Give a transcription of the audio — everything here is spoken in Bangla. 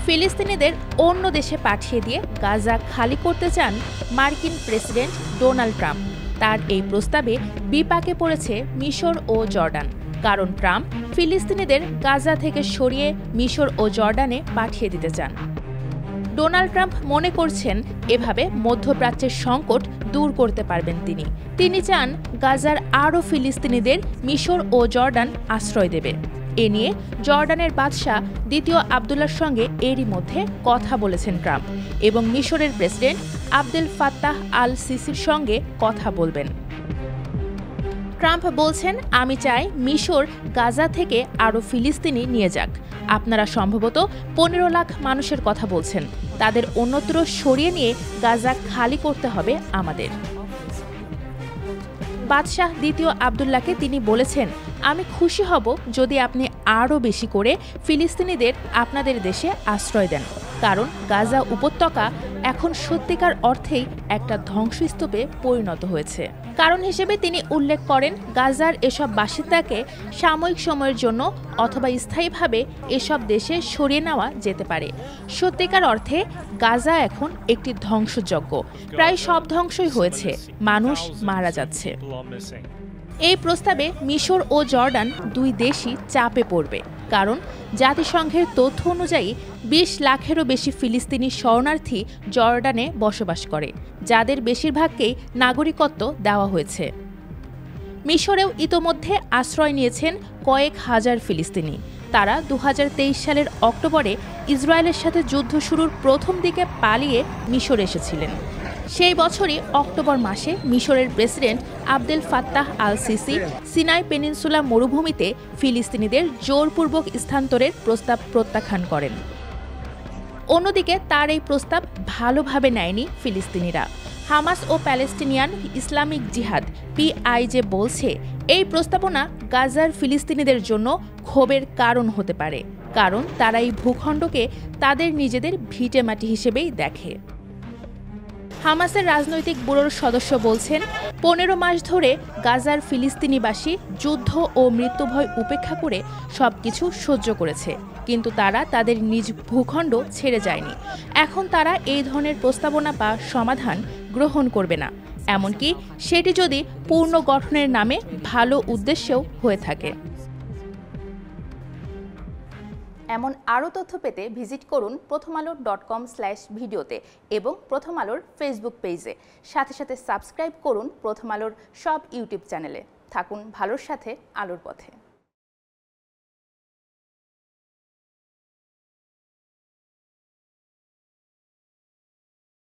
ফিলিস্তিনিদের অন্য দেশে পাঠিয়ে দিয়ে গাজা খালি করতে চান মার্কিন প্রেসিডেন্ট ডোনাল্ড ট্রাম্প। তার এই প্রস্তাবে বিপাকে পড়েছে মিশর ও জর্ডান, কারণ ট্রাম্প ফিলিস্তিনিদের গাজা থেকে সরিয়ে মিশর ও জর্ডানে পাঠিয়ে দিতে চান। ডোনাল্ড ট্রাম্প মনে করছেন এভাবে মধ্যপ্রাচ্যের সংকট দূর করতে পারবেন তিনি চান গাজার আরও ফিলিস্তিনিদের মিশর ও জর্ডান আশ্রয় দেবে। এ নিয়ে জর্ডানের বাদশাহ দ্বিতীয় আবদুল্লাহর সঙ্গে এরই মধ্যে কথা বলেছেন ট্রাম্প এবং মিশরের প্রেসিডেন্ট আবদেল ফাত্তাহ আল সিসির সঙ্গে কথা বলবেন। ট্রাম্প বলছেন, আমি চাই মিশর গাজা থেকে আরও ফিলিস্তিনি নিয়ে যাক। আপনারা সম্ভবত 15 লাখ মানুষের কথা বলছেন, তাদের অন্যত্র সরিয়ে নিয়ে গাজা খালি করতে হবে আমাদের। বাদশাহ দ্বিতীয় আবদুল্লাহকে তিনি বলেছেন, আমি খুশি হব যদি আপনি আরও বেশি করে ফিলিস্তিনিদের আপনাদের দেশে আশ্রয় দেন, কারণ গাজা উপত্যকা এখন সত্যিকার অর্থেই একটা ধ্বংসস্তূপে পরিণত হয়েছে। কারণ হিসেবে তিনি উল্লেখ করেন, গাজার এসব বাসিন্দাকে সাময়িক সময়ের জন্য অথবা স্থায়ীভাবে এসব দেশে সরিয়ে নেওয়া যেতে পারে। সত্যিকার অর্থে গাজা এখন একটি ধ্বংসযজ্ঞ, প্রায় সব ধ্বংসই হয়েছে, মানুষ মারা যাচ্ছে। এই প্রস্তাবে মিশর ও জর্ডান দুই দেশই চাপে পড়বে, কারণ জাতিসংঘের তথ্য অনুযায়ী 20 লাখেরও বেশি ফিলিস্তিনি শরণার্থী জর্ডানে বসবাস করে, যাদের বেশিরভাগকেই নাগরিকত্ব দেওয়া হয়েছে। মিশরেও ইতোমধ্যে আশ্রয় নিয়েছেন কয়েক হাজার ফিলিস্তিনি। তারা 2023 সালের অক্টোবরে ইসরায়েলের সাথে যুদ্ধ শুরুর প্রথম দিকে পালিয়ে মিশরে এসেছিলেন। সেই বছরই অক্টোবর মাসে মিশরের president Abdel Fattah al CC Sinai peninsula মরুভূমিতে ফিলিস্তিনিদের জোরপূর্বক স্থানান্তরের প্রস্তাব প্রত্যাখ্যান করেন। অন্যদিকে তার এই প্রস্তাব ভালোভাবে নেয়নি ফিলিস্তিনিরা। হামাস ও প্যালেস্টিনিয়ান ইসলামিক জিহাদ PIJ বলছে, এই প্রস্তাবনা গাজার ফিলিস্তিনিদের জন্য ক্ষোভের কারণ হতে পারে, কারণ তারা এই ভূখণ্ডকে তাদের নিজেদের ভিটেমাটি হিসেবেই দেখে। হামাসের রাজনৈতিক ব্যুরোর সদস্য বলছেন, 15 মাস ধরে গাজার ফিলিস্তিনিবাসী যুদ্ধ ও মৃত্যুভয় উপেক্ষা করে সবকিছু সহ্য করেছে, কিন্তু তারা তাদের নিজ ভূখণ্ড ছেড়ে যায়নি। এখন তারা এই ধরনের প্রস্তাবনা বা সমাধান গ্রহণ করবে না, এমনকি সেটি যদি পুনর্গঠনের নামে ভালো উদ্দেশ্যেও হয়ে থাকে। এমন আরও তথ্য পেতে ভিজিট করুন prothomalo.com/ভিডিওতে এবং প্রথম আলোর ফেসবুক পেজে। সাথে সাথে সাবস্ক্রাইব করুন প্রথম আলোর সব ইউটিউব চ্যানেলে। থাকুন ভালোর সাথে, আলোর পথে।